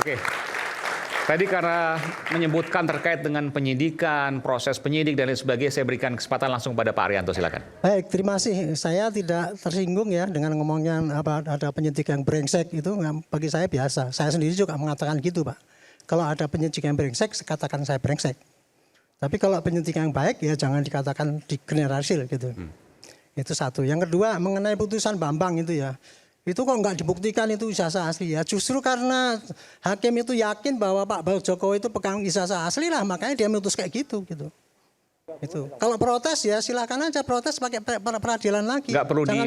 Oke. Tadi karena menyebutkan terkait dengan penyidikan, proses penyidik dan lain sebagainya, saya berikan kesempatan langsung pada Pak Arianto, silakan. Baik, terima kasih. Saya tidak tersinggung ya dengan ngomongnya ada penyidik yang brengsek itu, bagi saya biasa. Saya sendiri juga mengatakan gitu, Pak. Kalau ada penyidik yang brengsek, katakan saya brengsek. Tapi kalau penyidik yang baik ya jangan dikatakan digeneralisir gitu. Itu satu. Yang kedua mengenai putusan Bambang itu ya. Itu kok nggak dibuktikan itu ijazah asli ya. Justru karena hakim itu yakin bahwa Pak Jokowi itu pegang ijazah asli lah, makanya dia memutus kayak gitu. Itu. Kalau protes ya silakan aja protes pakai peradilan lagi.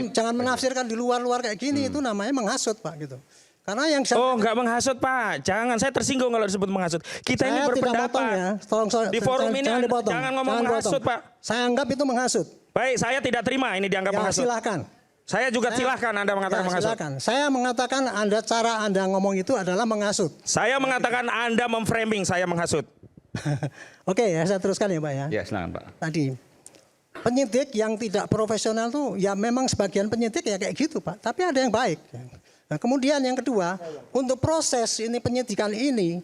Jangan menafsirkan di luar-luar kayak gini, itu namanya menghasut Pak gitu. Karena yang nggak menghasut Pak, jangan, saya tersinggung kalau disebut menghasut. Kita ini berpendapat ya. Tolong, di forum ini jangan ngomong menghasut Pak. Saya anggap itu menghasut. Baik, saya tidak terima ini dianggap menghasut. Silakan. Saya juga silahkan Anda mengatakan menghasut. Silakan. Saya mengatakan cara Anda ngomong itu adalah menghasut. Saya mengatakan Anda memframing saya menghasut. Oke ya, saya teruskan ya Pak ya. Ya silakan Pak. Tadi penyidik yang tidak profesional tuh ya memang sebagian penyidik ya kayak gitu Pak. Tapi ada yang baik. Nah, kemudian yang kedua, untuk proses ini penyidikan ini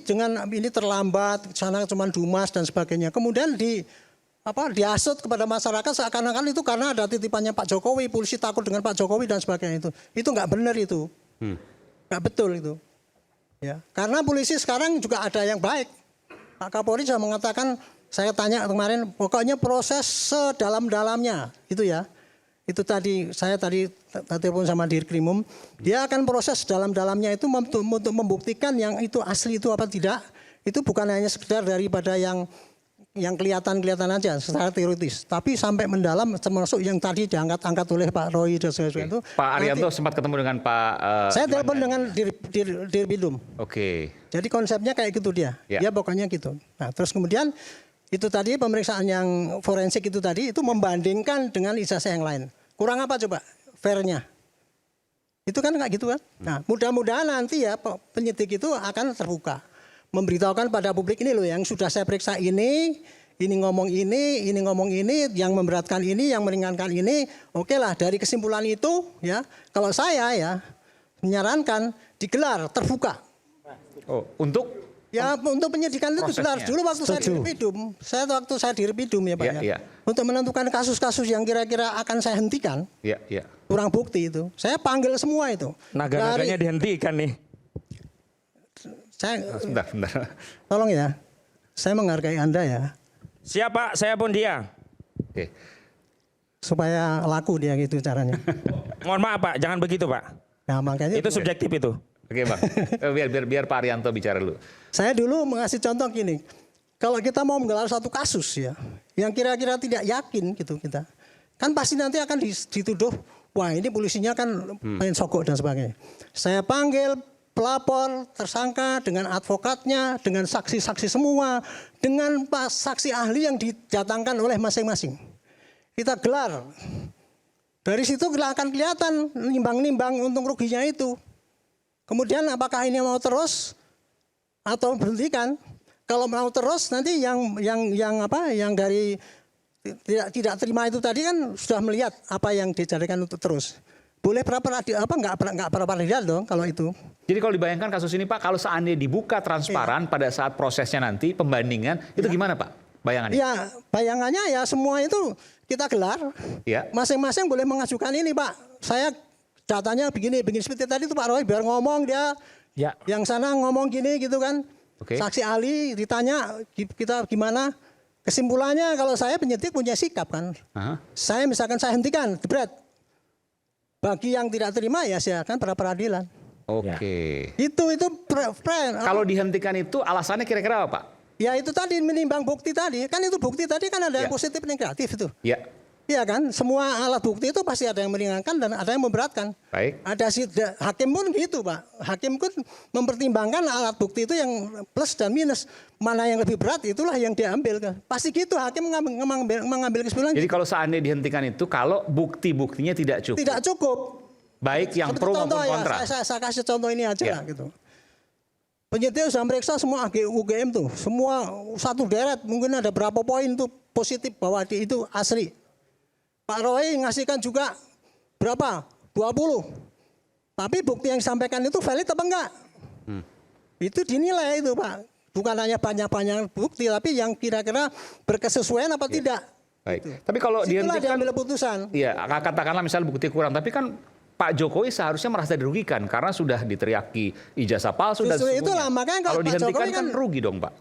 dengan ini terlambat, sana cuma dumas dan sebagainya. Kemudian dihasut kepada masyarakat seakan-akan itu karena ada titipannya Pak Jokowi, polisi takut dengan Pak Jokowi dan sebagainya itu nggak benar itu, nggak betul itu, ya. Karena polisi sekarang juga ada yang baik. Pak Kapolri sudah mengatakan, saya tanya kemarin, pokoknya proses sedalam-dalamnya itu ya. Itu tadi saya telepon sama Dirkrimum, dia akan proses dalam-dalamnya itu untuk membuktikan yang itu asli itu apa tidak. Itu bukan hanya sekedar daripada yang kelihatan aja secara teoritis, tapi sampai mendalam termasuk yang tadi diangkat oleh Pak Roy dan sebagainya itu. Pak Arianto sempat ketemu dengan Pak. Saya telepon dengan Dirbidum. Oke. Jadi konsepnya kayak gitu dia. Ya. Dia pokoknya gitu. Nah terus kemudian itu tadi pemeriksaan yang forensik itu tadi itu membandingkan dengan ijazah yang lain. Kurang apa coba fairnya? Itu kan nggak gitu kan? Nah mudah-mudahan nanti ya penyidik itu akan terbuka. Memberitahukan pada publik ini loh yang sudah saya periksa ini ngomong ini ngomong ini, yang memberatkan ini, yang meringankan ini. Oke lah dari kesimpulan itu ya kalau saya ya menyarankan digelar terbuka. Oh untuk? Ya untuk penyidikan itu digelar dulu waktu saya di Repidum ya Pak ya. Untuk menentukan kasus-kasus yang kira-kira akan saya hentikan. Iya. Kurang bukti itu. Saya panggil semua itu. Naga-naganya dihentikan nih. Bentar. Tolong ya. Saya menghargai Anda ya. Siapa? Saya pun dia. Oke. Supaya laku dia gitu caranya. Mohon maaf Pak, jangan begitu Pak. Nah, makanya itu subjektif itu. Oke Bang, biar Pak Arianto bicara dulu. Saya dulu mengasih contoh gini, kalau kita mau menggelar satu kasus ya, yang kira-kira tidak yakin gitu kita, kan pasti nanti akan dituduh, wah ini polisinya kan main sogok dan sebagainya. Saya panggil pelapor, tersangka dengan advokatnya, dengan saksi-saksi semua, dengan saksi ahli yang didatangkan oleh masing-masing. Kita gelar, dari situ akan kelihatan nimbang-nimbang untung ruginya itu. Kemudian apakah ini mau terus atau berhentikan? Kalau mau terus nanti yang dari tidak terima itu tadi kan sudah melihat apa yang dijadikan untuk terus. Boleh nggak peradilan dong kalau itu. Jadi kalau dibayangkan kasus ini Pak, kalau seandainya dibuka transparan pada saat prosesnya nanti pembandingan itu gimana Pak? Bayangannya? Ya bayangannya ya semua itu kita gelar. Ya. Masing-masing boleh mengajukan ini Pak. Saya datanya begini seperti tadi tuh Pak Roy biar ngomong dia, yang sana ngomong gini gitu kan. Saksi ahli ditanya kita gimana, kesimpulannya kalau saya penyidik punya sikap kan. Saya misalkan saya hentikan, jebret. Bagi yang tidak terima ya silakan peradilan. Oke. Itu kalau dihentikan itu alasannya kira-kira apa Pak? Ya itu tadi menimbang bukti tadi, kan itu bukti tadi kan ada yang positif dan negatif itu. Iya kan, semua alat bukti itu pasti ada yang meringankan dan ada yang memberatkan. Baik. Hakim pun gitu Pak. Hakim pun mempertimbangkan alat bukti itu yang plus dan minus. Mana yang lebih berat itulah yang diambil. Pasti gitu hakim mengambil kesimpulan. Jadi kalau seandainya dihentikan itu kalau bukti-buktinya tidak cukup. Tidak cukup. Baik yang pro maupun kontra. Saya kasih contoh ini aja lah gitu. Penyidik sudah meriksa semua UGM tuh. Semua satu deret mungkin ada berapa poin tuh positif bahwa itu asli. Pak Roy ngasihkan juga berapa? 20. Tapi bukti yang disampaikan itu valid apa enggak? Itu dinilai itu Pak. Bukan hanya banyak-banyak bukti, tapi yang kira-kira berkesesuaian apa tidak. Baik. Tapi kalau Situlah dihentikan, diambil putusan. iya, katakanlah misal bukti kurang, tapi kan Pak Jokowi seharusnya merasa dirugikan karena sudah diteriaki ijazah palsu dan Justru semuanya. itulah, makanya kalau Pak dihentikan Jokowi kan kan- rugi dong Pak.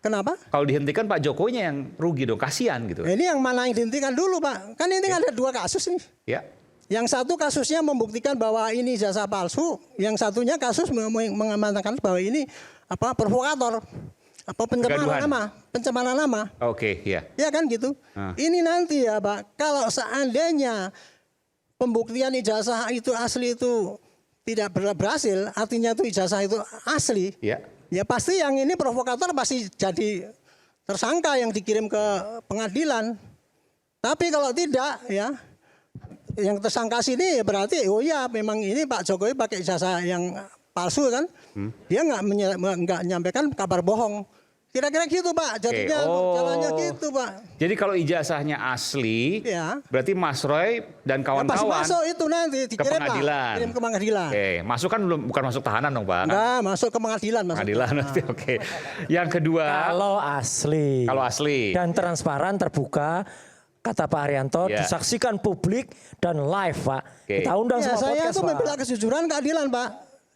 Kenapa? Kalau dihentikan Pak Jokowinya yang rugi dong, kasihan gitu. Ini yang mana yang dihentikan dulu Pak. Kan ini ada 2 kasus nih. Ya. Yang satu kasusnya membuktikan bahwa ini ijazah palsu, yang satunya kasus mengamankan bahwa ini provokator, pencemaran nama. Oke, ya. Ya kan gitu. Ini nanti ya Pak, kalau seandainya pembuktian ijazah itu asli itu tidak berhasil, artinya itu ijazah itu asli, Ya. ya pasti yang ini provokator pasti jadi tersangka yang dikirim ke pengadilan. Tapi kalau tidak ya, yang tersangka sini ya berarti oh ya memang ini Pak Jokowi pakai ijazah yang palsu kan, dia nggak menyampaikan kabar bohong. Kira-kira gitu Pak, jadinya jalannya gitu Pak. Jadi kalau ijazahnya asli, Ya. berarti Mas Roy dan Ya, pas kawan-kawan masuk itu nanti ke dikirim pengadilan. Pak, kirim ke pengadilan. Oke, masuk kan bukan masuk tahanan dong Pak. Enggak, masuk ke pengadilan. Pengadilan nanti, oke. Yang kedua, Kalau asli. dan transparan terbuka, kata Pak Haryanto, Ya. disaksikan publik dan live Pak. Oke. Kita undang Ya, semua saya podcast itu Pak. membela kejujuran keadilan Pak.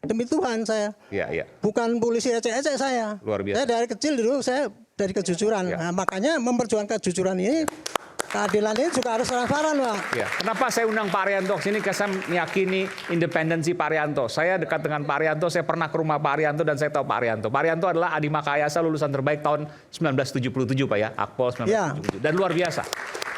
Demi Tuhan saya. Ya, ya. Bukan polisi ecek-ecek saya. Luar biasa. Saya dari kecil dulu saya dari kejujuran. Ya. Nah, makanya memperjuangkan kejujuran ini, keadilan ini juga harus transparan Pak. Ya. Kenapa saya undang Pak Haryanto sini? Karena saya meyakini independensi Pak Haryanto. Saya dekat dengan Pak Haryanto, saya pernah ke rumah Pak Haryanto dan saya tahu Pak Haryanto. Pak Haryanto adalah Adi Makayasa, lulusan terbaik tahun 1977 Pak ya, Akpol 1977. Dan luar biasa.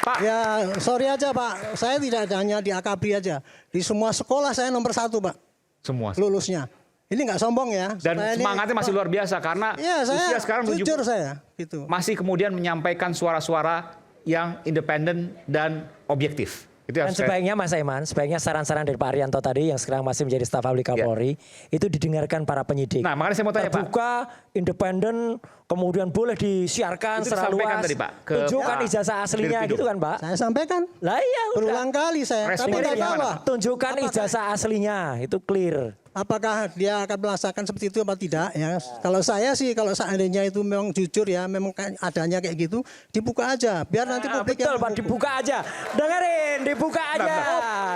Pak, Ya, sorry aja Pak. Saya tidak hanya di AKABRI aja. Di semua sekolah saya nomor 1 Pak. semua. Lulusnya. Ini nggak sombong ya. Dan Saya ini- semangatnya masih luar biasa karena Iya, saya usia sekarang menuju jujur saya gitu. masih kemudian menyampaikan suara-suara yang independen dan objektif. Itu yang Dan sebaiknya Mas Aiman, sebaiknya saran-saran dari Pak Haryanto tadi yang sekarang masih menjadi staf ahli Kapolri, itu didengarkan para penyidik. Nah, makanya saya mau tanya Pak. Terbuka, independen, kemudian boleh disiarkan Itu secara disampaikan luas. tadi, Pak, ke Tunjukkan Pak ijazah aslinya Dirpidum. gitu kan Pak? Saya sampaikan Lah iya udah. berulang kali saya. Respon Tapi dari nggak tahu mana, lah. Tunjukkan ijazah aslinya, itu clear. Apakah dia akan melaksanakan seperti itu apa tidak ya? Kalau saya sih kalau seandainya itu memang jujur ya, memang adanya kayak gitu, dibuka aja biar nanti publik Betul yang Pak, dibuka aja. Dengerin, dibuka aja.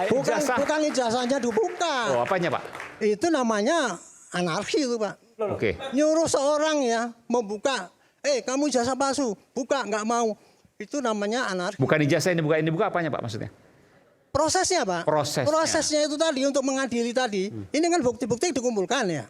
bukan Ijazah. bukan ijazahnya dibuka. Oh, apanya Pak? Itu namanya anarki itu Pak. Oke. Nyuruh seorang ya membuka, kamu ijazah palsu, buka nggak mau. Itu namanya anarki. Bukan ijazah ini buka apanya Pak maksudnya? Prosesnya Pak. Prosesnya. itu tadi untuk mengadili tadi. Ini kan bukti-bukti dikumpulkan ya.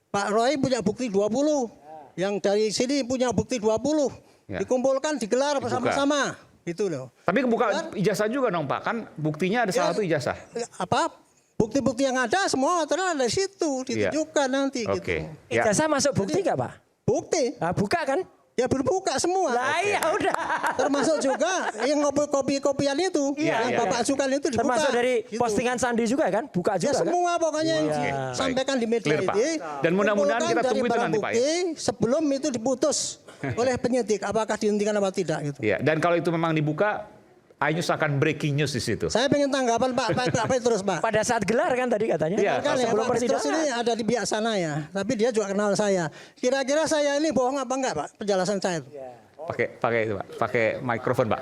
Pak Roy punya bukti 20. Yang dari sini punya bukti 20. Ya. Dikumpulkan, digelar bersama-sama. Itu loh. Tapi buka ijazah juga dong Pak, kan buktinya ada salah satu ijazah. Apa? Bukti-bukti yang ada semua material ada di situ. Ditunjukkan nanti Oke. gitu. Ya. Ijazah masuk bukti nggak Pak? Bukti. Nah, buka kan? Ya berbuka semua. Lah iya udah. Termasuk juga yang kopi-kopian itu. Iya, yang iya, Bapak ajukan itu dibuka. Termasuk dari Gitu. postingan Sandi juga kan? Buka Ya juga kan? semua pokoknya yang Oke, disampaikan di media Clear, Pak. ini. Dan mudah-mudahan kumpulkan kita dari tunggu itu barang nanti, Pak, ya. bukti sebelum itu diputus oleh penyidik apakah dihentikan apa tidak gitu. Ya, dan kalau itu memang dibuka, iNews akan breaking news di situ. Saya pengen tanggapan Pak Petrus Pak. Pada saat gelar kan tadi katanya? Iya, Kan ya, sebelum Pak Petrus persidangan. ini ada di pihak sana ya, tapi dia juga kenal saya. Kira-kira saya ini bohong apa enggak Pak? Penjelasan saya itu. Pakai itu Pak, pakai mikrofon Pak.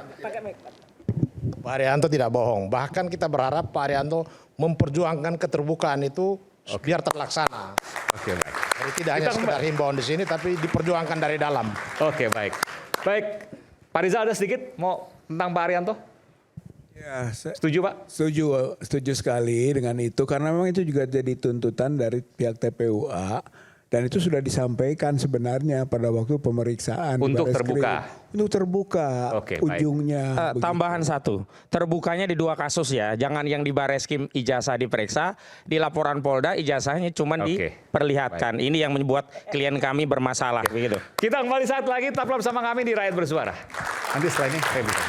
Pak Haryanto tidak bohong. Bahkan kita berharap Pak Haryanto memperjuangkan keterbukaan itu biar terlaksana. Oke, baik. Jadi tidak hanya Kita sekedar himbauan di sini, tapi diperjuangkan dari dalam. Oke, baik. Baik, Pak Rizal ada sedikit mau tentang Pak Haryanto? Ya, Setuju Pak? setuju sekali dengan itu karena memang itu juga jadi tuntutan dari pihak TPUA dan itu sudah disampaikan sebenarnya pada waktu pemeriksaan di Untuk Barreskrim. terbuka. Untuk terbuka Oke, baik. ujungnya. begitu. Tambahan satu, terbukanya di 2 kasus ya. Jangan yang di Barreskrim ijazah diperiksa, di laporan Polda ijazahnya cuma Oke. diperlihatkan. Ini yang membuat klien kami bermasalah begitu. Kita kembali saat lagi, tetaplah bersama kami di Rakyat Bersuara. Nanti setelah ini saya bisa.